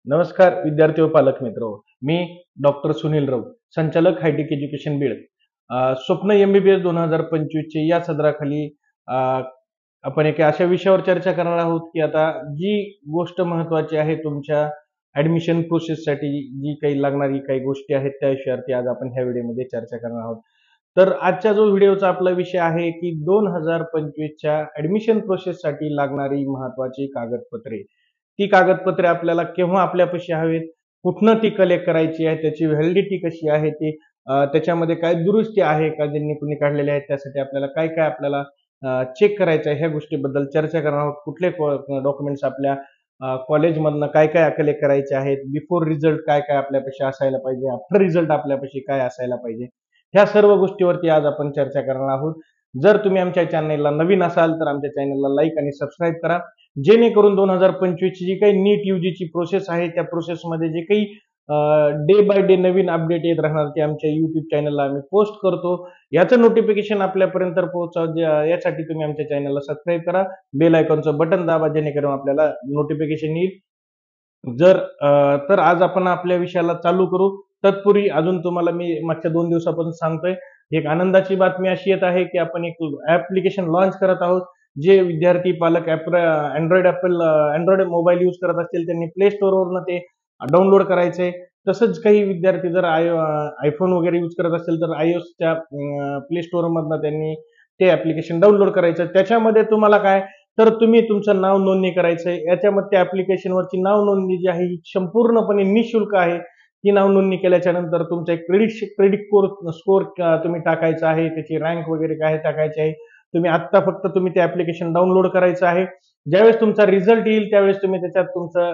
नमस्कार विद्यार्थी व पालक मित्र. मी डॉक्टर सुनील राऊत, संचालक हायटेक एज्युकेशन बीड. स्वप्न MBBS 2025 चे या सदराखाली अ, आपण एका अशा विषयावर चर्चा करणार आहोत की आता जी गोष्ट महत्त्वाची आहे तुमच्या ऍडमिशन प्रोसेससाठी जी काही लागणारी काही गोष्टी आहेत त्या विषयावरती आज आपण ह्या व्हिडिओमध्ये चर्चा करणार आहोत. तर आजच्या जो व्हिडिओचा आपला विषय आहे की 2025च्या ऍडमिशन प्रोसेससाठी लागणारी महत्त्वाची कागदपत्रे. ती कागदपत्रे आपल्याला केव्हा आपल्यापाशी हवेत, कुठनं ती कलेक्ट करायची आहे, त्याची व्हॅलिडिटी कशी आहे, ती त्याच्यामध्ये काय दुरुस्ती आहे का ज्यांनी कुणी काढलेल्या आहेत, त्यासाठी आपल्याला काय काय आपल्याला चेक करायचं आहे ह्या गोष्टीबद्दल चर्चा करणार आहोत. कुठले डॉक्युमेंट्स आपल्या कॉलेजमधनं काय काय कलेक्ट करायचे आहेत, बिफोर रिझल्ट काय काय आपल्यापाशी असायला पाहिजे, आफ्टर रिझल्ट आपल्यापाशी काय असायला पाहिजे, ह्या सर्व गोष्टीवरती आज आपण चर्चा करणार आहोत. जर तुम्ही आमच्या चॅनलला नवीन असाल तर आमच्या चॅनलला लाईक आणि सबस्क्राईब करा, जेणेकरून 2025 ची जी काही नीट यूजीची प्रोसेस आहे त्या प्रोसेसमध्ये जे काही day by day Naveen update येत राहणार ते आमच्या युट्यूब चॅनलला आम्ही पोस्ट करतो. याचं नोटिफिकेशन आपल्यापर्यंत पोहोचावं यासाठी तुम्ही आमच्या चॅनलला सबस्क्राईब करा, बेल आयकॉनचं बटन दाबा जेणेकरून आपल्याला नोटिफिकेशन येईल. तर आज आपण आपल्या विषयाला चालू करू. तत्पूर्वी अजून तुम्हाला मी मागच्या 2 दिवसापासून सांगतोय, एक आनंदाची बातमी अशी येत आहे की आपण एक ऍप्लिकेशन लॉन्च करत आहोत. जे विद्यार्थी पालक अँड्रॉइड मोबाईल यूज करत असतील त्यांनी प्ले स्टोअरवरनं ते डाउनलोड करायचंय. तसंच काही विद्यार्थी जर आयफोन वगैरे यूज करत असतील तर iOSच्या प्ले स्टोअर मधनं त्यांनी ते ऍप्लिकेशन डाउनलोड करायचं. त्याच्यामध्ये तुम्हाला काय तर तुम्ही तुमचं नाव नोंदणी करायचंय. याच्यामध्ये त्या ऍप्लिकेशनवरची नाव नोंदणी जी आहे ही संपूर्णपणे निशुल्क आहे. ती नाव नोंदणी केल्याच्या नंतर तुमचा एक क्रेडिट स्कोर तुम्ही टाकायचा आहे, त्याची रँक वगैरे काय टाकायची आहे. तुम्ही आत्ता फक्त तुम्ही ते ऍप्लिकेशन डाउनलोड करायचं आहे. ज्यावेळेस तुमचा रिझल्ट येईल त्यावेळेस तुम्ही त्याच्यात तुमचं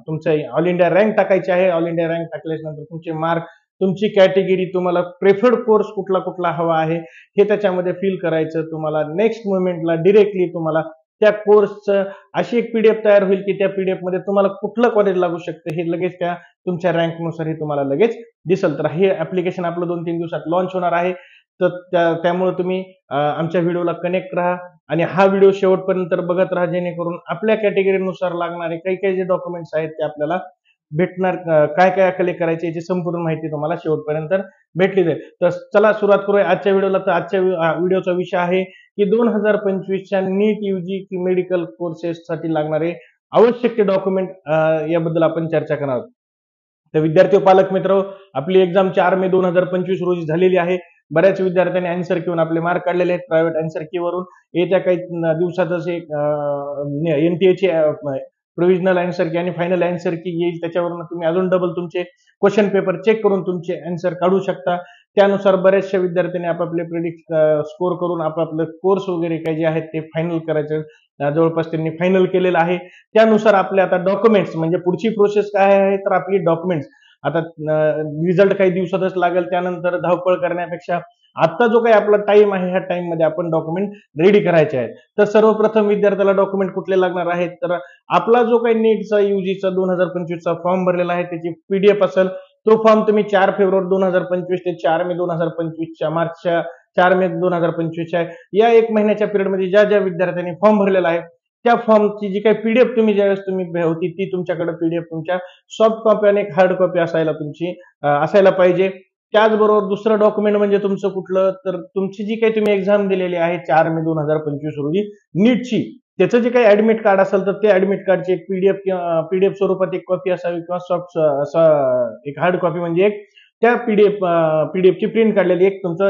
तुमचं ऑल इंडिया रँक टाकायची आहे. ऑल इंडिया रँक टाकल्यानंतर तुमचे मार्क, तुमची कॅटेगरी, तुम्हाला प्रेफर्ड कोर्स कुठला कुठला हवा आहे हे त्याच्यामध्ये फिल करायचं. तुम्हाला नेक्स्ट मोमेंटला डिरेक्टली तुम्हाला त्या कोर्सचं अशी एक पीडीएफ तयार होईल की त्या पीडीएफ मध्ये तुम्हाला कुठलं कॉलेज लागू शकतं हे लगेच त्या तुमच्या रँकनुसार हे तुम्हाला लगेच दिसेल. तर हे ऍप्लिकेशन आपलं 2-3 दिवसात लॉन्च होणार आहे. तर त्यामुळे तुम्ही आमच्या व्हिडिओला कनेक्ट राहा आणि हा व्हिडिओ शेवटपर्यंत बघत राहा, जेणेकरून आपल्या कॅटेगरीनुसार लागणारे काही काही जे डॉक्युमेंट्स आहेत ते आपल्याला भेटणार. काय काय कलेक्ट करायचे याची संपूर्ण माहिती तुम्हाला शेवटपर्यंत भेटली जाईल. तर चला सुरुवात करूया आजच्या व्हिडिओला. तर आजच्या व्हिडिओचा विषय आहे की 2025च्या नीट यूजी की मेडिकल कोर्सेससाठी लागणारे आवश्यक डॉक्युमेंट याबद्दल आपण चर्चा करणार आहोत. तर विद्यार्थी व पालक मित्र, आपली एक्झाम 4 मे 2025 रोजी झालेली आहे. बऱ्याच विद्यार्थ्यांनी आन्सर की आपले मार्क काढलेले आहेत प्रायव्हेट आन्सर की वरून. येत्या काही दिवसातच एक एनटीएची प्रोव्हिजनल आन्सर की आणि फायनल आन्सर की येईल. त्याच्यावरून तुम्ही अजून डबल तुमचे क्वेश्चन पेपर चेक करून तुमचे आन्सर काढू शकता. त्यानुसार बऱ्याचशा विद्यार्थ्यांनी आपापले प्रेडिक्ट स्कोर करून आपापले कोर्स वगैरे काही जे आहेत ते फायनल करायचे जवळपास त्यांनी फायनल केलेलं आहे. त्यानुसार आपले आता डॉक्युमेंट्स म्हणजे पुढची प्रोसेस काय आहे तर आपली डॉक्युमेंट्स आता रिझल्ट काही दिवसातच लागेल. त्यानंतर धावपळ करण्यापेक्षा आता जो काही आपला टाइम आहे ह्या टाइम मध्ये आपण डॉक्युमेंट रेडी करायचे आहेत. तर सर्वप्रथम विद्यार्थ्याला डॉक्युमेंट कुठले लागणार आहेत तर आपला जो काही नीटचा यूजीचा 2025चा फॉर्म भरलेला आहे त्याची पीडीएफ असेल. तो फॉर्म तुम्ही 4 फेब्रुवारी 2025 ते 4 मे 2025च्या मार्चच्या 4 मे 2025च्या या एक महिन्याच्या पिरियडमध्ये ज्या ज्या विद्यार्थ्यांनी फॉर्म भरलेला आहे त्या फॉर्मची जी काही पीडीएफ तुम्ही ज्यावेळेस तुम्ही होती ती तुमच्याकडे पीडीएफ तुमच्या सॉफ्ट कॉपी आणि एक हार्ड कॉपी असायला पाहिजे. त्याचबरोबर दुसरं डॉक्युमेंट म्हणजे तुमचं कुठलं तर तुमची जी काही तुम्ही एक्झाम दिलेली आहे 4 मे 2025 रोजी नीटची, त्याचं जे काही ऍडमिट कार्ड असेल तर ते ऍडमिट कार्डची एक पीडीएफ स्वरूपात एक कॉपी असावी किंवा सॉफ्ट एक हार्ड कॉपी म्हणजे एक त्या पीडीएफची प्रिंट काढलेली एक तुमचं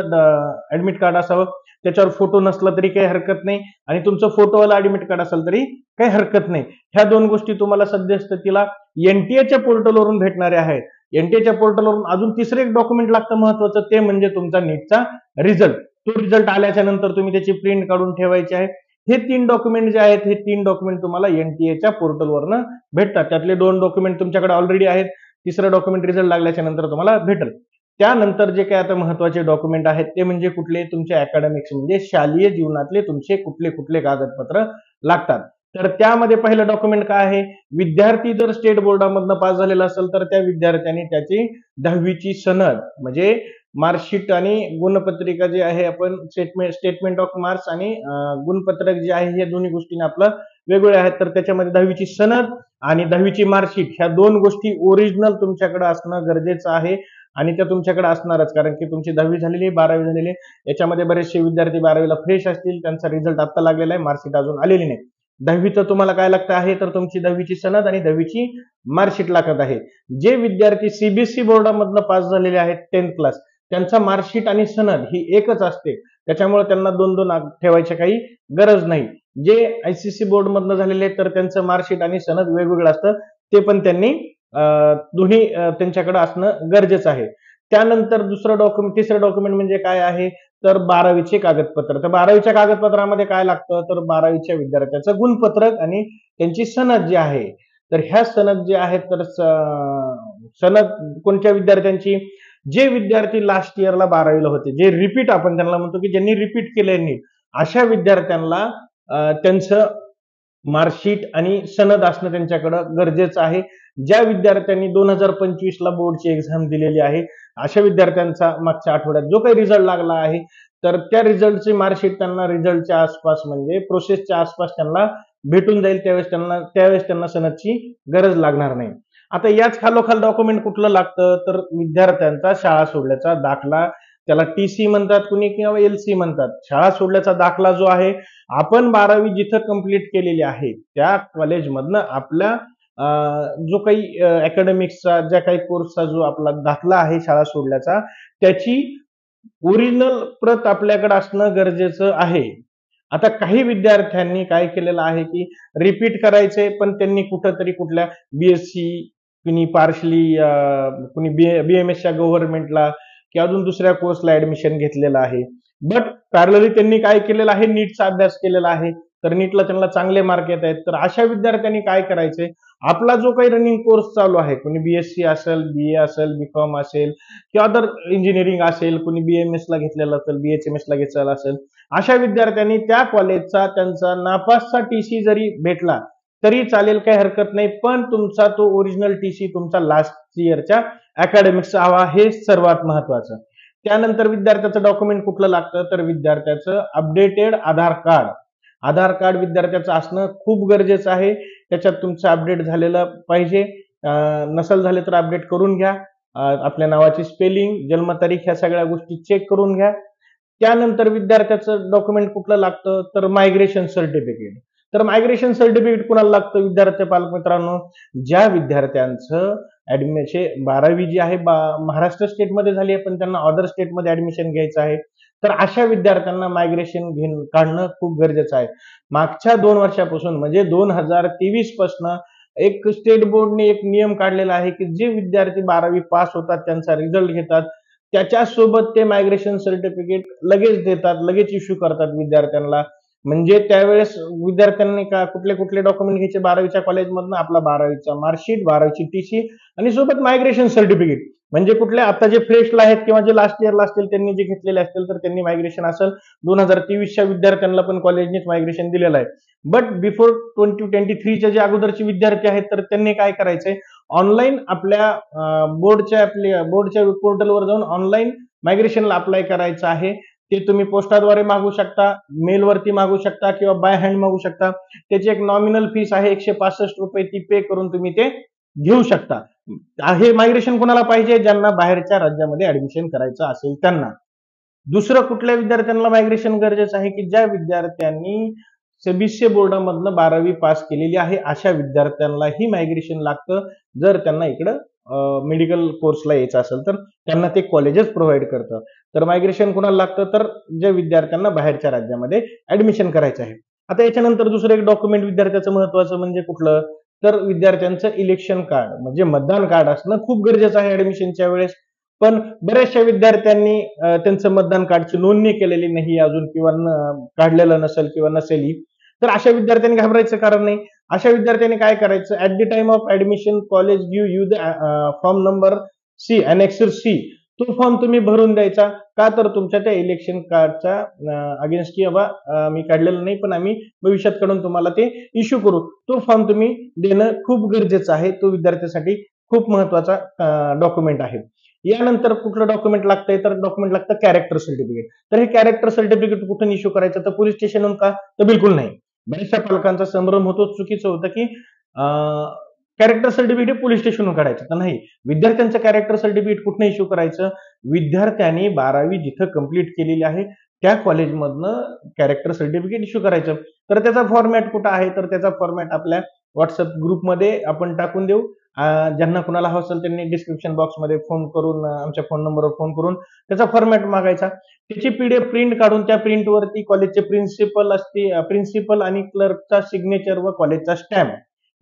ऍडमिट कार्ड असावं. त्याच्यावर फोटो नसला तरी काही हरकत नाही आणि तुमचं फोटोवाला ऍडमिट कार्ड असेल तरी काही हरकत नाही. ह्या 2 गोष्टी तुम्हाला सद्यस्थितीला एनटीएच्या पोर्टलवरून भेटणाऱ्या आहेत. एनटीएच्या पोर्टलवरून अजून तिसरं एक डॉक्युमेंट लागतं महत्वाचं, ते म्हणजे तुमचा नीटचा रिझल्ट. तो रिझल्ट आल्याच्या नंतर तुम्ही त्याची प्रिंट काढून ठेवायची आहे. हे 3 डॉक्युमेंट जे आहेत हे 3 डॉक्युमेंट तुम्हाला एनटीएच्या पोर्टलवरनं भेटतात. त्यातले 2 डॉक्युमेंट तुमच्याकडे ऑलरेडी आहेत. तिसरं डॉक्युमेंट रिझल्ट लागल्याच्या नंतर तुम्हाला भेटेल. त्यानंतर जे काही आता महत्वाचे डॉक्युमेंट आहेत ते म्हणजे कुठले तुमचे अकॅडमिक्स म्हणजे शालेय जीवनातले तुमचे कुठले कुठले कागदपत्र लागतात. तर त्यामध्ये पहिलं डॉक्युमेंट काय आहे, विद्यार्थी जर स्टेट बोर्डामधनं पास झालेला असेल तर त्या विद्यार्थ्यांनी त्याची 10वीची सनद म्हणजे मार्कशीट आणि गुणपत्रिका जे आहे आपण स्टेटमेंट ऑफ मार्क्स आणि गुणपत्रक जे आहे या दोन्ही गोष्टीने आपलं वेगवेगळ्या आहेत. तर त्याच्यामध्ये 10वीची सनद आणि 10वीची मार्कशीट ह्या दोन गोष्टी ओरिजिनल तुमच्याकडे असणं गरजेचं आहे आणि त्या तुमच्याकडे असणारच, कारण की तुमची 10वी झालेली 12वी झालेली याच्यामध्ये बरेचसे विद्यार्थी 12वीला फ्रेश असतील, त्यांचा रिझल्ट आता लागलेला आहे, मार्कशीट अजून आलेली नाही. 10वीचं तुम्हाला काय लागतं आहे तर तुमची 10वीची सनद आणि 10वीची मार्कशीट लागत आहे. जे विद्यार्थी सीबीएसई बोर्डामधनं पास झालेले आहेत 10th क्लास, त्यांचा मार्कशीट आणि सनद ही एकच असते, त्याच्यामुळे त्यांना दोन दोन ठेवायची काही गरज नाही. जे आयसीसी बोर्ड मधनं झालेले तर त्यांचं मार्कशीट आणि सनद वेगवेगळं असतं, ते पण त्यांनी दोन्ही त्यांच्याकडे असणं गरजेचं आहे. त्यानंतर तिसरं डॉक्युमेंट म्हणजे काय आहे तर 12वीचे कागदपत्र. तर 12वीच्या कागदपत्रामध्ये काय लागतं तर 12वीच्या विद्यार्थ्याचं गुणपत्रक आणि त्यांची सनद जी आहे. तर ह्या सनद जे आहेत तर सनद कोणत्या विद्यार्थ्यांची, जे विद्यार्थी लास्ट इयरला 12वीला होते, जे रिपीट आपण त्यांना म्हणतो की ज्यांनी रिपीट केलंय नीट, अशा विद्यार्थ्यांना त्यांचं मार्कशीट आणि सनद असणं त्यांच्याकडं गरजेचं आहे. ज्या विद्यार्थ्यांनी 2025 ला बोर्डची एक्झाम दिलेली आहे, अशा विद्यार्थ्यांचा मागच्या आठवड्यात जो काही रिझल्ट लागला आहे तर त्या रिझल्टची मार्कशीट त्यांना रिझल्टच्या आसपास म्हणजे प्रोसेसच्या आसपास त्यांना भेटून जाईल, त्यावेळेस त्यांना सनदची गरज लागणार नाही. आता याच खालोखाल डॉक्युमेंट कुठलं लागतं तर विद्यार्थ्यांचा शाळा सोडल्याचा दाखला, त्याला टीसी म्हणतात कुणी किंवा एलसी म्हणतात. शाळा सोडल्याचा दाखला जो आहे, आपण 12वी जिथं कंप्लीट केलेली आहे त्या कॉलेजमधनं आपल्या जो काही अकॅडमिक्सचा ज्या काही कोर्सचा जो आपला दाखला आहे शाळा सोडल्याचा, त्याची ओरिजिनल प्रत आपल्याकडे असणं गरजेचं आहे. आता काही विद्यार्थ्यांनी काय केलेलं आहे की रिपीट करायचंय, पण त्यांनी कुठंतरी कुठल्या बीएससी, कुणी पार्शली कुणी बीएमएसच्या गव्हर्नमेंटला किंवा अजून दुसऱ्या कोर्सला ऍडमिशन घेतलेलं आहे. बट पॅरलली त्यांनी काय केलेलं आहे, नीटचा अभ्यास केलेला आहे, तर नीटला त्यांना चांगले मार्क येत आहेत. तर अशा विद्यार्थ्यांनी काय करायचंय, आपला जो काही रनिंग कोर्स चालू आहे, कोणी बीएससी असेल, बीए असेल, बीकॉम असेल किंवा अदर इंजिनिअरिंग असेल, कोणी बीएमएस ला घेतलेला असेल, बीएचएमएस ला घेतलेला असेल, अशा विद्यार्थ्यांनी त्या कॉलेजचा त्यांचा नापासचा टीसी जरी भेटला तरी चालेल, काही हरकत नाही, पण तुमचा तो ओरिजिनल टीसी तुमचा लास्ट इयरच्या अकॅडमिक्सचा हवा, हे सर्वात महत्वाचं. त्यानंतर विद्यार्थ्याचं डॉक्युमेंट कुठलं लागतं तर विद्यार्थ्याचं अपडेटेड आधार कार्ड. आधार कार्ड विद्यार्थ्याचं असणं खूप गरजेचं आहे. त्याच्यात तुमचं अपडेट झालेलं पाहिजे. नसेल झाले तर अपडेट करून घ्या. आपल्या नावाची स्पेलिंग, जन्मतारीख ह्या सगळ्या गोष्टी चेक करून घ्या. त्यानंतर विद्यार्थ्याचं डॉक्युमेंट कुठलं लागतं तर मायग्रेशन सर्टिफिकेट. तर मायग्रेशन सर्टिफिकेट कुणाला लागतं विद्यार्थी पालक मित्रांनो, ज्या विद्यार्थ्यांचं ऍडमिशन 12वी जी आहे महाराष्ट्र स्टेटमध्ये झाली आहे, पण त्यांना अदर स्टेटमध्ये ऍडमिशन घ्यायचं आहे, तर अशा विद्यार्थ्यांना मायग्रेशन काढणं खूप गरजेचं आहे. मागच्या 2 वर्षापासून म्हणजे 2023 पासून एक स्टेट बोर्डने एक नियम काढलेला आहे की जे विद्यार्थी 12वी पास होतात, त्यांचा रिझल्ट घेतात, त्याच्यासोबत ते मायग्रेशन सर्टिफिकेट लगेच देतात, लगेच इश्यू करतात विद्यार्थ्यांना. म्हणजे त्यावेळेस विद्यार्थ्यांनी कुठले कुठले डॉक्युमेंट घ्यायचे 12वीच्या कॉलेजमधनं, आपला 12वीचा मार्कशीट, 12वीची टीसी आणि सोबत मायग्रेशन सर्टिफिकेट. म्हणजे कुठले आता जे फ्रेशला आहेत किंवा जे लास्ट इयरला असतील त्यांनी जे घेतलेले असतील तर त्यांनी मायग्रेशन असेल, 2023च्या विद्यार्थ्यांना पण कॉलेजनेच मायग्रेशन दिलेलं आहे. बट बिफोर 2023च्या जे अगोदरचे विद्यार्थी आहेत तर त्यांनी काय करायचंय, ऑनलाईन आपल्या बोर्डच्या पोर्टलवर जाऊन ऑनलाईन मायग्रेशनला अप्लाय करायचं आहे. ते तुम्ही पोस्टाद्वारे मागू शकता, मेलवरती मागू शकता किंवा बाय हँड मागू शकता. त्याची एक नॉमिनल फीस आहे ₹165, ती पे करून तुम्ही ते घेऊ शकता. हे मायग्रेशन कोणाला पाहिजे, ज्यांना बाहेरच्या राज्यामध्ये ऍडमिशन करायचं असेल त्यांना. दुसरं कुठल्या विद्यार्थ्यांना मायग्रेशन गरजेचं आहे की ज्या विद्यार्थ्यांनी सीबीएसई बोर्डामधनं 12वी पास केलेली आहे, अशा विद्यार्थ्यांना ही मायग्रेशन लागतं. जर त्यांना इकडं मेडिकल कोर्सला यायचं असेल तर त्यांना ते कॉलेजच प्रोव्हाइड करतं. तर मायग्रेशन कोणाला लागतं तर ज्या विद्यार्थ्यांना बाहेरच्या राज्यामध्ये ऍडमिशन करायचं आहे. आता याच्यानंतर दुसरं एक डॉक्युमेंट विद्यार्थ्याचं महत्वाचं म्हणजे कुठलं तर विद्यार्थ्यांचं इलेक्शन कार्ड म्हणजे मतदान कार्ड असणं खूप गरजेचं आहे ऍडमिशनच्या वेळेस. पण बऱ्याचशा विद्यार्थ्यांनी त्यांचं मतदान कार्डची नोंदणी केलेली नाही अजून किंवा काढलेलं नसेल किंवा नसेल, तर अशा विद्यार्थ्यांनी घाबरायचं कारण नाही. अशा विद्यार्थ्यांनी काय करायचं, at the time of admission college give you the form number C, annexure C, तो फॉर्म तुम्ही भरून द्यायचा. का तर तुमच्या त्या इलेक्शन कार्डच्या अगेन्स्ट की बाबा मी काढलेलं नाही पण आम्ही भविष्यात कडून तुम्हाला ते इश्यू करू, तो फॉर्म तुम्ही देणं खूप गरजेचं आहे. तो विद्यार्थ्यासाठी खूप महत्वाचा डॉक्युमेंट आहे. यानंतर कुठलं डॉक्युमेंट लागतंय तर डॉक्युमेंट लागतं कॅरेक्टर सर्टिफिकेट. तर हे कॅरेक्टर सर्टिफिकेट कुठून इश्यू करायचं तर पोलीस स्टेशनहून का तर बिलकुल नाही. बऱ्याचशा पालकांचा संभ्रम होतो, चुकीचं होतं की कॅरेक्टर सर्टिफिकेट पोलीस स्टेशनहून काढायचं. तर नाही, विद्यार्थ्यांचं कॅरेक्टर सर्टिफिकेट कुठनं इश्यू करायचं? विद्यार्थ्यांनी 12वी जिथं कंप्लीट केलेली आहे त्या कॉलेजमधनं कॅरेक्टर सर्टिफिकेट इश्यू करायचं. तर त्याचा फॉर्मॅट कुठं आहे? तर त्याचा फॉर्मॅट आपल्या WhatsApp ग्रुपमध्ये आपण टाकून देऊ. ज्यांना कुणाला हवं असेल त्यांनी डिस्क्रिप्शन बॉक्समध्ये फोन करून आमच्या फोन नंबरवर फोन करून त्याचा फॉर्मॅट मागायचा. त्याची पीडीएफ प्रिंट काढून त्या प्रिंटवरती कॉलेजचे प्रिन्सिपल आणि क्लर्कचा सिग्नेचर व कॉलेजचा स्टॅम्प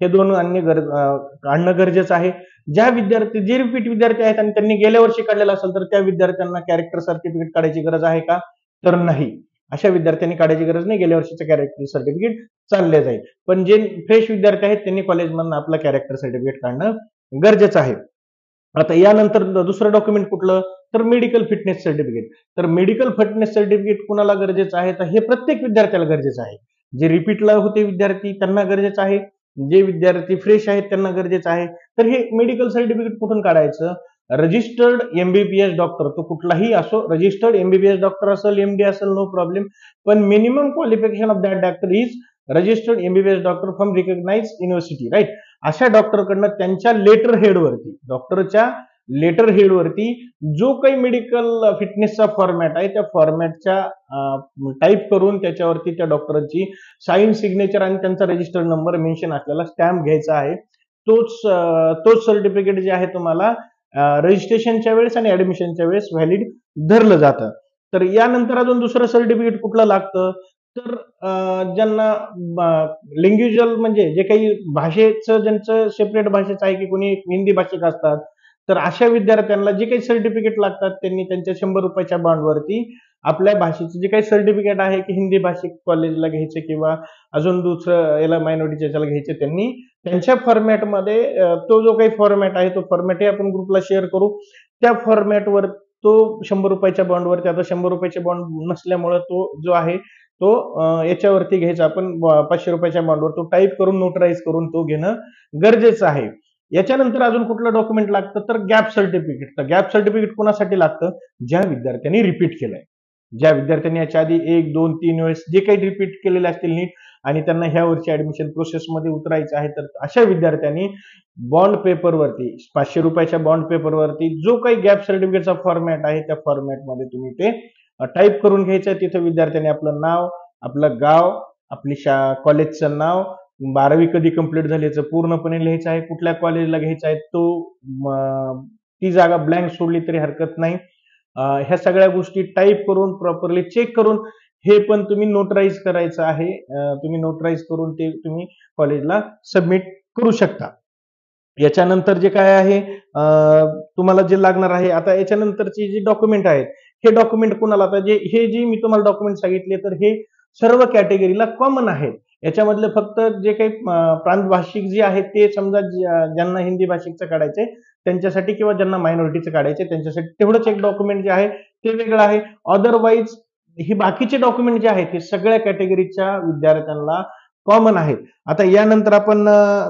हे दोन आणणं गरजेचं आहे. जे रिपीट विद्यार्थी आहेत आणि त्यांनी गेल्या वर्षी काढलेला असेल तर त्या विद्यार्थ्यांना कॅरेक्टर सर्टिफिकेट काढायची गरज आहे का? तर नाही. अशा विद्यार्थ्यांनी काढायची गरज नाही. गेल्या वर्षीचं कॅरेक्टर सर्टिफिकेट चालले जाईल. पण जे फ्रेश विद्यार्थी आहेत त्यांनी कॉलेजमधनं आपलं कॅरेक्टर सर्टिफिकेट काढणं गरजेचं आहे. आता यानंतर दुसरं डॉक्युमेंट कुठलं? तर मेडिकल फिटनेस सर्टिफिकेट. तर मेडिकल फिटनेस सर्टिफिकेट कुणाला गरजेचं आहे? तर हे प्रत्येक विद्यार्थ्याला गरजेचं आहे. जे रिपीटला होते विद्यार्थी त्यांना गरजेचं आहे. जे विद्यार्थी फ्रेश आहेत त्यांना गरजेचं आहे. तर हे मेडिकल सर्टिफिकेट कुठून काढायचं? रजिस्टर्ड एमबीबीएस डॉक्टर, तो कुठलाही असो, रजिस्टर्ड एमबीबीएस डॉक्टर असेल, एमडी असेल, नो प्रॉब्लेम. पण minimum qualification of that doctor is registered MBBS doctor from recognise university, right. अशा डॉक्टरकडनं त्यांच्या लेटर हेडवरती, डॉक्टरच्या लेटर हेडवरती जो काही मेडिकल फिटनेसचा फॉर्मॅट आहे त्या फॉर्मॅटच्या टाईप करून त्याच्यावरती त्या डॉक्टरची साइन, सिग्नेचर आणि त्यांचा रजिस्टर्ड नंबर मेन्शन असलेला स्टॅम्प घ्यायचा आहे. तोच सर्टिफिकेट जे आहे तुम्हाला रजिस्ट्रेशनच्या वेळेस आणि ऍडमिशनच्या वेळेस व्हॅलिड धरलं जातं. तर यानंतर अजून दुसरं सर्टिफिकेट कुठलं लागतं? तर ज्यांना लिंग्विज्युअल म्हणजे जे काही भाषेचं ज्यांचं सेपरेट भाषेचं आहे की कोणी हिंदी भाषिक असतात, तर अशा विद्यार्थ्यांना जे काही सर्टिफिकेट लागतात त्यांनी त्यांच्या ₹100 बॉन्डवरती आपल्या भाषेचे जे काही सर्टिफिकेट आहे की हिंदी भाषिक कॉलेजला घ्यायचे किंवा अजून दुसरं याला मायनॉरिटीच्या याला घ्यायचे, त्यांनी त्यांच्या फॉर्मॅटमध्ये तो जो काही फॉर्मॅट आहे तो फॉर्मॅटही आपण ग्रुपला शेअर करू. त्या फॉर्मॅटवर तो ₹100 बॉन्डवरती, आता ₹100 बॉन्ड नसल्यामुळे तो जो आहे तो याच्यावरती घ्यायचा आपण ₹500 बॉन्डवर तो टाईप करून नोटराईज करून तो घेणं गरजेचं आहे. याच्यानंतर अजून कुठलं डॉक्युमेंट लागतं? तर गॅप सर्टिफिकेट. तर गॅप सर्टिफिकेट कोणासाठी लागतं? ज्या विद्यार्थ्यांनी रिपीट केलंय. ज्या विद्यार्थ्यांनी याच्या आधी 1, 2, 3 वेळेस जे काही रिपीट केलेले असतील नीट आणि त्यांना ह्या वर्षी ऍडमिशन प्रोसेसमध्ये उतरायचं आहे, तर अशा विद्यार्थ्यांनी बॉन्ड पेपरवरती ₹500 बॉन्ड पेपरवरती जो काही गॅप सर्टिफिकेटचा फॉर्मॅट आहे त्या फॉर्मॅटमध्ये तुम्ही ते टाईप करून घ्यायचं. तिथं विद्यार्थ्यांनी आपलं नाव, आपलं गाव, आपली कॉलेजचं नाव, 12वी कधी कंप्लीट झाली याचं पूर्णपणे लिहायचं आहे. कुठल्या कॉलेजला घ्यायचं आहे ती जागा ब्लँक सोडली तरी हरकत नाही. ह्या सगळ्या गोष्टी टाईप करून प्रॉपरली चेक करून हे पण तुम्ही नोटराईज करायचं आहे. तुम्ही नोटराईज करून ते तुम्ही कॉलेजला सबमिट करू शकता. याच्यानंतर जे काय आहे तुम्हाला जे लागणार आहे, आता याच्यानंतरची जी डॉक्युमेंट आहेत, हे डॉक्युमेंट कुणाला, आता हे जे मी तुम्हाला डॉक्युमेंट सांगितले तर हे सर्व कॅटेगरीला कॉमन आहेत. याच्यामधले फक्त जे काही प्रांत भाषिक जे आहेत ते समजा ज्यांना हिंदी भाषिकचं काढायचंय त्यांच्यासाठी किंवा ज्यांना मायनॉरिटीचं काढायचे त्यांच्यासाठी तेवढंच एक डॉक्युमेंट जे आहे ते वेगळं आहे. अदरवाईज हे बाकीचे डॉक्युमेंट जे आहेत हे सगळ्या कॅटेगरीच्या विद्यार्थ्यांना कॉमन आहेत. आता यानंतर आपण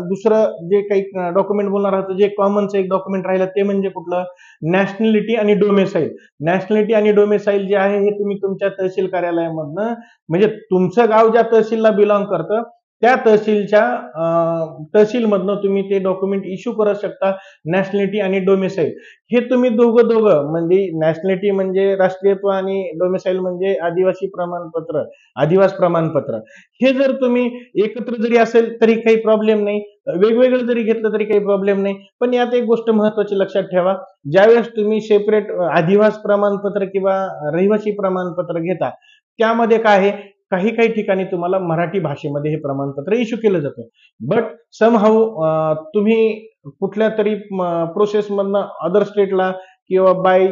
दुसरं जे काही डॉक्युमेंट बोलणार आहोत, जे कॉमनचं एक डॉक्युमेंट राहिलं ते म्हणजे कुठलं? नॅशनॅलिटी आणि डोमेसाईल. नॅशनॅलिटी आणि डोमेसाईल जे आहे हे तुम्ही तुमच्या तहसील कार्यालयामधनं, म्हणजे तुमचं गाव ज्या तहसीलला बिलॉंग करतं त्या तहसीलमधनं तुम्ही ते डॉक्युमेंट इश्यू करू शकता. नॅशनॅलिटी आणि डोमेसाईल हे तुम्ही दोघं म्हणजे नॅशनॅलिटी म्हणजे राष्ट्रीयत्व आणि डोमेसाईल म्हणजे आदिवास प्रमाणपत्र, हे जर तुम्ही एकत्र जरी असेल तरी काही प्रॉब्लेम नाही, वेगवेगळं जरी घेतलं तरी काही प्रॉब्लेम नाही. पण यात एक गोष्ट महत्वाची लक्षात ठेवा, ज्यावेळेस तुम्ही सेपरेट आदिवास प्रमाणपत्र किंवा रहिवासी प्रमाणपत्र घेता त्यामध्ये काय आहे, काही काही ठिकाणी तुम्हाला मराठी भाषेमध्ये हे प्रमाणपत्र इश्यू केलं जातं. बट समहाऊ तुम्ही कुठल्या तरी प्रोसेसमधनं अदर स्टेटला किंवा बाय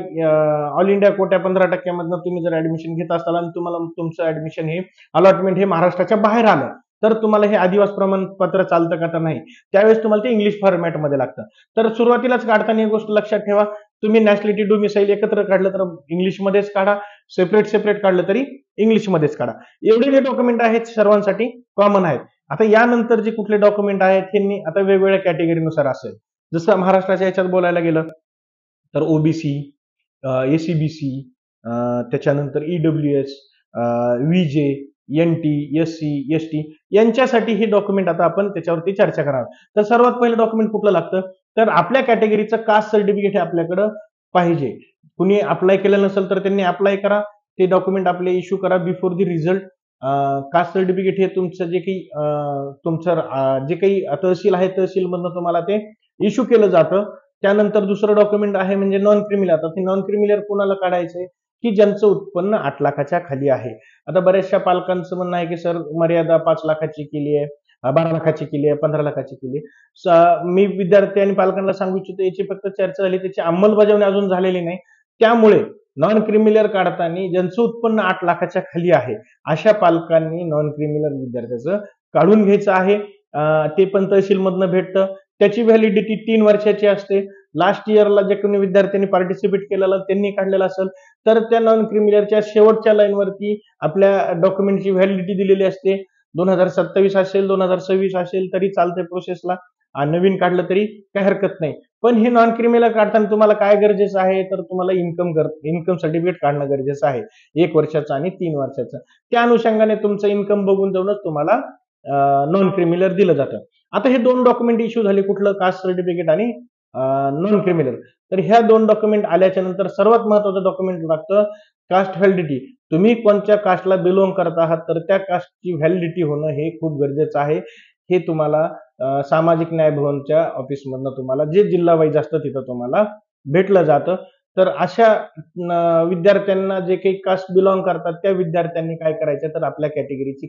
ऑल इंडिया कोट्या 15% मधनं तुम्ही जर ऍडमिशन घेत असाल आणि तुम्हाला तुमचं ऍडमिशन हे अलॉटमेंट हे महाराष्ट्राच्या बाहेर आलं तर तुम्हाला हे आदिवास प्रमाणपत्र चालतं का? तर नाही. त्यावेळेस तुम्हाला ते इंग्लिश फॉर्मॅटमध्ये लागतं. तर सुरुवातीलाच काढताना ही गोष्ट लक्षात ठेवा, तुम्ही नॅशनॅलिटी डोमिसाईल एकत्र काढलं तर इंग्लिशमध्येच काढा, सेपरेट काढलं तरी इंग्लिशमध्येच काढा. एवढे जे डॉक्युमेंट आहेत सर्वांसाठी कॉमन आहेत. आता यानंतर जे कुठले डॉक्युमेंट आहेत हे आता वेगवेगळ्या कॅटेगरीनुसार असेल. जसं महाराष्ट्राच्या याच्यात बोलायला गेलं तर ओबीसी, एसीबीसी, त्याच्यानंतर EWS, VJ, NT, SC, ST यांच्यासाठी हे डॉक्युमेंट आता आपण त्याच्यावरती चर्चा करणार. तर सर्वात पहिलं डॉक्युमेंट कुठलं लागतं, तर आपल्या कॅटेगरीचं कास्ट सर्टिफिकेट हे आपल्याकडं पाहिजे. कुणी अप्लाय केलं नसेल तर त्यांनी अप्लाय करा, ते डॉक्युमेंट आपले इश्यू करा before the result. Caste certificate हे तुमचं जे काही तुमचं जे काही तहसील आहे तहसीलमधनं तुम्हाला ते इश्यू केलं जातं. त्यानंतर दुसरं डॉक्युमेंट आहे म्हणजे नॉन क्रिमिनल. आता ते नॉन क्रिमिनल कोणाला काढायचंय, की ज्यांचं उत्पन्न 8 लाखाच्या खाली आहे. आता बऱ्याचशा पालकांचं म्हणणं आहे की सर मर्यादा 5 लाखाची केली आहे, 12 लाखाची केली आहे, 15 लाखाची केली आहे. मी विद्यार्थी आणि पालकांना सांगू इच्छितो याची फक्त चर्चा झाली, त्याची अंमलबजावणी अजून झालेली नाही. त्यामुळे नॉन क्रिमिनल काढताना ज्यांचं उत्पन्न 8 लाखाच्या खाली आहे अशा पालकांनी नॉन क्रिमिनल विद्यार्थ्याचं काढून घ्यायचं आहे. ते पण तहसीलमधनं भेटतं. त्याची व्हॅलिडिटी 3 वर्षाची असते. लास्ट इयरला जे कोणी विद्यार्थ्यांनी पार्टिसिपेट केलेलं त्यांनी काढलेलं असेल तर त्या नॉन क्रिमिनलच्या शेवटच्या लाईनवरती आपल्या डॉक्युमेंटची व्हॅलिडिटी दिलेली असते. 2027 असेल, 2026 असेल तरी चालते प्रोसेसला. नवीन काढलं तरी काही हरकत नाही. पण हे नॉन क्रिमिनल काढताना तुम्हाला काय गरजेचं आहे, तर तुम्हाला इन्कम सर्टिफिकेट काढणं गरजेचं आहे. 1 वर्षाचं आणि 3 वर्षाचं. त्या अनुषंगाने तुमचं इन्कम बघून जाऊनच तुम्हाला नॉन क्रिमिनल दिलं जातं. आता हे 2 डॉक्युमेंट इश्यू झाले, कुठलं कास्ट सर्टिफिकेट आणि नॉन क्रिमिनल. तर ह्या 2 डॉक्युमेंट आल्याच्या नंतर सर्वात महत्वाचं डॉक्युमेंट लागतं कास्ट व्हॅलिडिटी. तुम्ही कोणत्या कास्टला बिलॉंग करत आहात तर त्या कास्टची व्हॅलिडिटी होणं हे खूप गरजेचं आहे. हे तुम्हाला सामाजिक न्याय भवनच्या ऑफिसमधनं तुम्हाला जे जिल्हा वाईज असतं तिथं तुम्हाला भेटलं जातं. तर अशा विद्यार्थ्यांना जे काही कास्ट बिलॉंग करतात त्या विद्यार्थ्यांनी काय करायचं, तर आपल्या कॅटेगरीची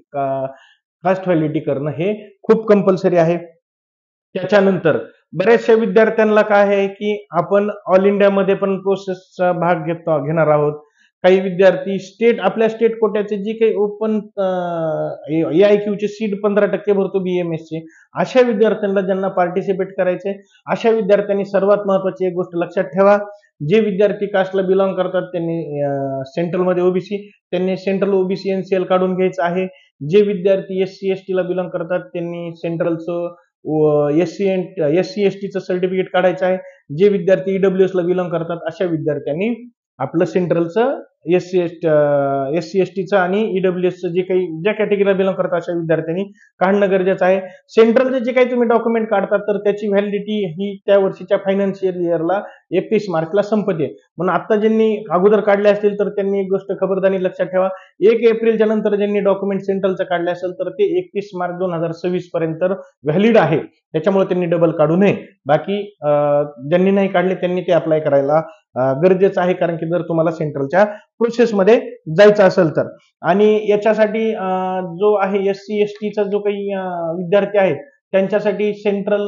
कास्ट व्हॅलिडिटी करणं हे खूप कंपल्सरी आहे. त्याच्यानंतर बऱ्याचशा विद्यार्थ्यांना काय आहे की आपण ऑल इंडियामध्ये पण प्रोसेसचा भाग घेणार आहोत. काही विद्यार्थी आपल्या स्टेट कोट्याचे जे काही ओपन AIQ चे सीट 15% भरतो BMS चे. अशा विद्यार्थ्यांना ज्यांना पार्टिसिपेट करायचे अशा विद्यार्थ्यांनी सर्वात महत्वाची एक गोष्ट लक्षात ठेवा, जे विद्यार्थी कास्टला बिलॉंग करतात त्यांनी सेंट्रलमध्ये ओबीसी त्यांनी सेंट्रल ओबीसी NCL काढून घ्यायचं आहे. जे विद्यार्थी SC ST ला बिलॉंग करतात त्यांनी सेंट्रलचं SC ST चं सर्टिफिकेट काढायचं आहे. जे विद्यार्थी EWS ला बिलॉंग करतात अशा विद्यार्थ्यांनी आपलं सेंट्रलचं SC ST चं आणि EWS चं जे काही ज्या कॅटेगरीला बिलॉंग करतात अशा विद्यार्थ्यांनी काढणं गरजेचं आहे. सेंट्रलचे जे काही तुम्ही डॉक्युमेंट काढतात तर त्याची व्हॅलिडिटी ही त्या वर्षीच्या फायनान्शियल इयरला 31 मार्चला संपते. म्हणून आता ज्यांनी अगोदर काढले असतील तर त्यांनी एक गोष्ट खबरदारी लक्षात ठेवा, 1 एप्रिलच्या नंतर ज्यांनी डॉक्युमेंट सेंट्रलचं काढले असेल तर ते 31 मार्च 2026 पर्यंत व्हॅलिड आहे. त्याच्यामुळे त्यांनी डबल काढू नये. बाकी ज्यांनी नाही काढले त्यांनी ते अप्लाय करायला गरजेचं आहे, कारण की जर तुम्हाला सेंट्रलच्या प्रोसेसमध्ये जायचं असेल तर. आणि याच्यासाठी जो आहे SC ST चा जो काही विद्यार्थी आहेत त्यांच्यासाठी सेंट्रल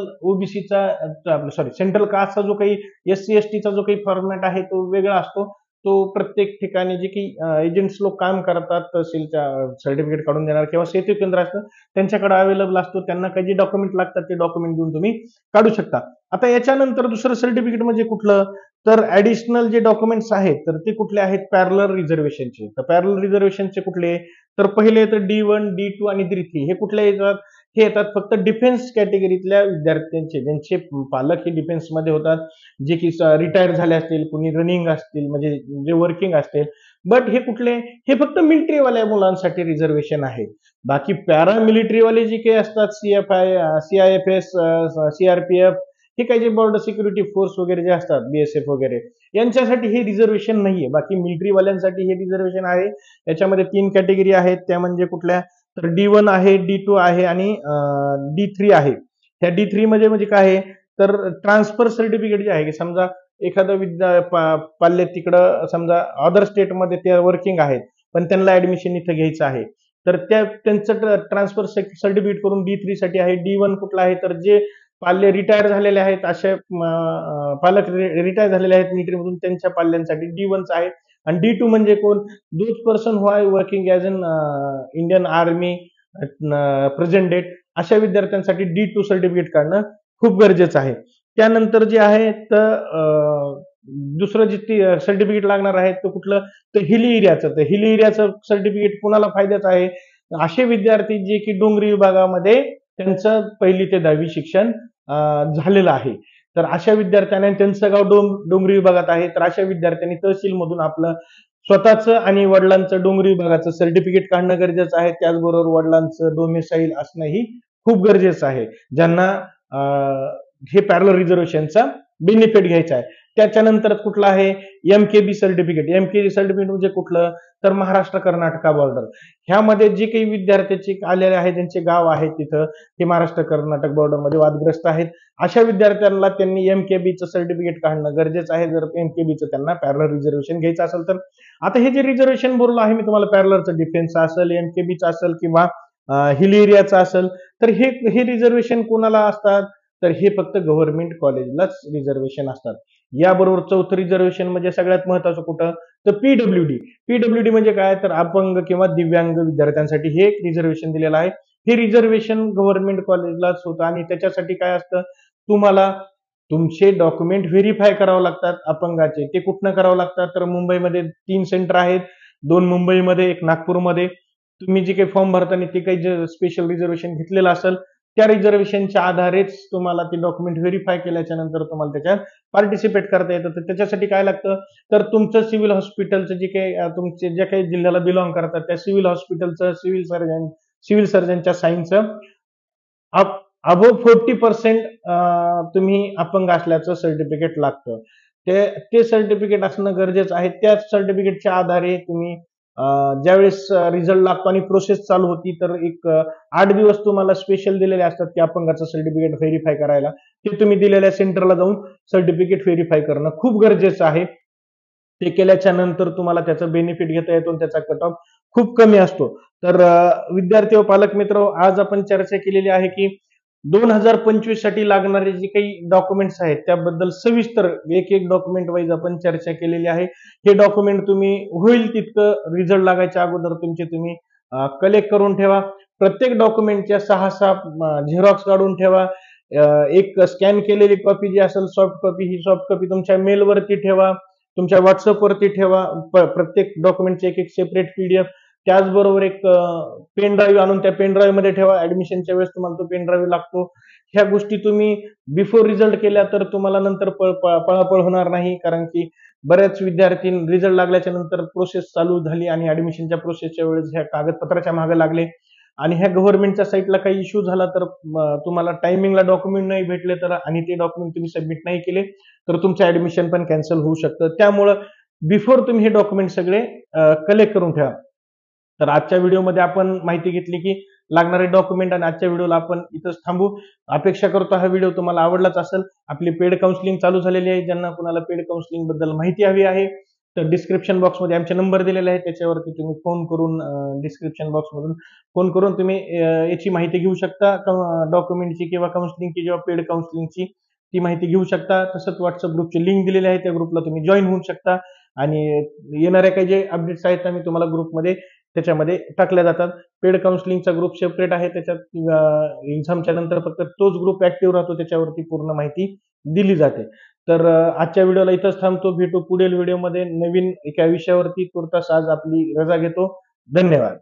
कास्टचा जो काही SC ST चा जो काही फॉर्मॅट आहे तो वेगळा असतो. तो प्रत्येक ठिकाणी जे काही एजंट्स लोक काम करतात तहसीलच्या सर्टिफिकेट काढून देणार किंवा सेतू केंद्र असतं त्यांच्याकडे अवेलेबल असतो. त्यांना काही जे डॉक्युमेंट लागतात ते डॉक्युमेंट देऊन तुम्ही काढू शकता. आता याच्यानंतर दुसरं सर्टिफिकेट म्हणजे कुठलं, तर ऍडिशनल जे डॉक्युमेंट्स आहेत तर ते कुठले आहेत, पॅरलल रिझर्वेशनचे. तर पॅरलल रिझर्वेशनचे कुठले, तर पहिले येतं D1 D2 आणि D3. हे कुठले येतात, हे येतात फक्त डिफेन्स कॅटेगरीतल्या विद्यार्थ्यांचे ज्यांचे पालक हे डिफेन्समध्ये होतात, जे की रिटायर झाले असतील, कुणी रनिंग असतील म्हणजे जे वर्किंग असतील. बट हे कुठले, हे फक्त मिलिटरीवाल्या मुलांसाठी रिझर्वेशन आहे. बाकी पॅरामिलिटरीवाले जे काही असतात CFI CIFS CRPF हे काही जे बॉर्डर सिक्युरिटी फोर्स वगैरे जे असतात BSF वगैरे यांच्यासाठी हे रिझर्वेशन नाहीये. बाकी मिलिटरीवाल्यांसाठी हे रिझर्वेशन आहे. याच्यामध्ये 3 कॅटेगरी आहेत, त्या म्हणजे कुठल्या, तर D1 आहे, D2 आहे आणि D3 आहे. ह्या D3 मध्ये म्हणजे काय आहे, तर ट्रान्सफर सर्टिफिकेट जे आहे की समजा एखादा पाल्य तिकडं समजा अदर स्टेटमध्ये ते वर्किंग आहेत पण त्यांना ऍडमिशन इथं घ्यायचं आहे तर त्यांचं ट्रान्सफर सर्टिफिकेट करून D3 साठी आहे. D1 कुठला आहे, तर जे पाल्य रिटायर झालेले आहेत असे पालक रिटायर झालेले आहेत मिलिटरीमधून त्यांच्या पाल्यांसाठी D1 आहे. आणि D2 म्हणजे कोण, those person who are working as an Indian army present date अशा विद्यार्थ्यांसाठी D2 सर्टिफिकेट काढणं खूप गरजेचं आहे. त्यानंतर जे आहे तर दुसरं जे सर्टिफिकेट लागणार आहे तो कुठलं, तर हिली एरियाचं. तर हिली एरियाचं सर्टिफिकेट कुणाला फायद्याचं आहे, असे विद्यार्थी जे की डोंगरी विभागामध्ये त्यांचं 1ली ते 10वी शिक्षण झालेलं आहे. तर अशा विद्यार्थ्यांना, त्यांचं गाव डोंगरी विभागात आहे, तर अशा विद्यार्थ्यांनी तहसील मधून आपलं स्वतःचं आणि वडिलांचं डोंगरी विभागाचं सर्टिफिकेट काढणं गरजेचं आहे. त्याचबरोबर वडिलांचं डोमिसाईल असणंही खूप गरजेचं आहे, ज्यांना हे पॅरलल रिझर्वेशनचा बेनिफिट घ्यायचा आहे. त्याच्यानंतर कुठलं आहे, एमकेबी सर्टिफिकेट. एमकेबी सर्टिफिकेट म्हणजे कुठलं, तर महाराष्ट्र कर्नाटका बॉर्डर. ह्यामध्ये जे काही विद्यार्थ्याचे आलेले आहेत, ज्यांचे गाव आहे तिथं ते महाराष्ट्र कर्नाटक बॉर्डरमध्ये वादग्रस्त आहेत, अशा विद्यार्थ्यांना त्यांनी एमकेबीचं सर्टिफिकेट काढणं गरजेचं आहे, जर एमकेबीचं त्यांना पॅरलल रिझर्वेशन घ्यायचं असेल तर. आता हे जे रिझर्वेशन बोललो आहे मी तुम्हाला, पॅरललचं डिफेन्स असेल, एमकेबीचं असेल किंवा हिल एरियाचं असेल, तर हे हे रिझर्वेशन कोणाला असतात, तर हे फक्त गव्हर्नमेंट कॉलेजलाच रिझर्वेशन असतात. याबरोबर चौथं रिझर्वेशन म्हणजे सगळ्यात महत्वाचं कुठं, तर पीडब्ल्यूडी. पीडब्ल्यूडी म्हणजे काय, तर अपंग किंवा दिव्यांग विद्यार्थ्यांसाठी हे एक रिझर्वेशन दिलेलं आहे. हे रिझर्वेशन गव्हर्नमेंट कॉलेजलाच होतं आणि त्याच्यासाठी काय असतं, तुम्हाला तुमचे डॉक्युमेंट व्हेरीफाय करावं लागतात अपंगाचे. ते कुठनं करावं लागतात, तर मुंबईमध्ये 3 सेंटर आहेत, 2 मुंबईमध्ये, 1 नागपूरमध्ये. तुम्ही जे काही फॉर्म भरताना ते काही जे स्पेशल रिझर्वेशन घेतलेलं असेल, त्या रिझर्वेशनच्या आधारेच तुम्हाला ते डॉक्युमेंट व्हेरीफाय केल्याच्या नंतर तुम्हाला त्याच्यात पार्टिसिपेट करता येतं. तर त्याच्यासाठी काय लागतं, तर तुमचं सिव्हिल हॉस्पिटलचं जे काही तुमचे ज्या काही जिल्ह्याला बिलॉंग करतात त्या सिव्हिल हॉस्पिटलचं, सिव्हिल सर्जनच्या साईनचं अबोव्ह 40% तुम्ही अपंग असल्याचं सर्टिफिकेट लागतं. ते ते सर्टिफिकेट असणं गरजेचं आहे. त्याच सर्टिफिकेटच्या आधारे तुम्ही ज्यावेळेस रिझल्ट लागतो आणि प्रोसेस चालू होती, तर एक 8 दिवस तुम्हाला स्पेशल दिलेले असतात की अपंगाचं सर्टिफिकेट व्हेरीफाय करायला. ते तुम्ही दिलेल्या सेंटरला जाऊन सर्टिफिकेट व्हेरीफाय करणं खूप गरजेचं आहे. ते केल्याच्या नंतर तुम्हाला त्याचा बेनिफिट घेता येतो आणि त्याचा कट ऑफ खूप कमी असतो. तर विद्यार्थी व पालक मित्र, आज आपण चर्चा केलेली आहे की 2025 साठी लागणारे जे काही डॉक्युमेंट्स आहेत त्याबद्दल सविस्तर एक एक डॉक्युमेंट वाईज आपण चर्चा केलेली आहे. हे डॉक्युमेंट तुम्ही होईल तितकं रिझल्ट लागायच्या अगोदर तुम्ही कलेक्ट करून ठेवा. प्रत्येक डॉक्युमेंटच्या 6-6 झेरॉक्स काढून ठेवा. एक स्कॅन केलेली कॉपी जी असेल सॉफ्ट कॉपी, ही सॉफ्ट कॉपी तुमच्या मेलवरती ठेवा, तुमच्या व्हॉट्सअपवरती ठेवा. प्रत्येक डॉक्युमेंटचे एक एक सेपरेट पीडीएफ. त्याचबरोबर एक पेन ड्राईव्ह आणून त्या पेन ड्राईव्ह मध्ये ठेवा. ऍडमिशनच्या वेळेस तुम्हाला तो पेन ड्राईव्ह लागतो. ह्या गोष्टी तुम्ही बिफोर रिझल्ट केल्या तर तुम्हाला नंतर पळापळ होणार नाही, कारण की बऱ्याच विद्यार्थी रिझल्ट लागल्याच्या नंतर प्रोसेस चालू झाली आणि ऍडमिशनच्या प्रोसेसच्या वेळेस ह्या कागदपत्राच्या मागे लागले आणि ह्या गव्हर्नमेंटच्या साईटला काही इश्यू झाला तर तुम्हाला टायमिंगला डॉक्युमेंट नाही भेटले तर आणि ते डॉक्युमेंट तुम्ही सबमिट नाही केले तर तुमचं ऍडमिशन पण कॅन्सल होऊ शकतं. त्यामुळं बिफोर तुम्ही हे डॉक्युमेंट सगळे कलेक्ट करून ठेवा. तर आजच्या व्हिडिओमध्ये आपण माहिती घेतली की लागणारे डॉक्युमेंट, आणि आजच्या व्हिडिओला आपण इथंच थांबू. अपेक्षा करतो हा व्हिडिओ तुम्हाला आवडलाच असेल. आपली पेड काउन्सिलिंग चालू झालेली आहे. ज्यांना कुणाला पेड काउन्सिलिंग बद्दल माहिती हवी आहे तर डिस्क्रिप्शन बॉक्समध्ये आमचे नंबर दिलेले आहेत, त्याच्यावरती तुम्ही फोन करून डिस्क्रिप्शन बॉक्समधून फोन करून तुम्ही याची माहिती घेऊ शकता, डॉक्युमेंटची किंवा काउन्सिलिंगची किंवा पेड काउन्सिलिंगची ती माहिती घेऊ शकता. तसंच व्हॉट्सअप ग्रुपची लिंक दिलेली आहे, त्या ग्रुपला तुम्ही जॉईन होऊ शकता आणि येणाऱ्या काही जे अपडेट्स आहेत मी तुम्हाला ग्रुपमध्ये त्याच्यामध्ये टाकल्या जातात. पेड काउन्सिलिंगचा ग्रुप सेपरेट आहे, त्याच्यात एक्झामच्या नंतर फक्त तोच ग्रुप ऍक्टिव्ह राहतो, त्याच्यावरती पूर्ण माहिती दिली जाते. तर आजच्या व्हिडिओला इथंच थांबतो. भेटू पुढील व्हिडिओमध्ये नवीन एका विषयावरती. तुर्तास आज आपली रजा घेतो. धन्यवाद.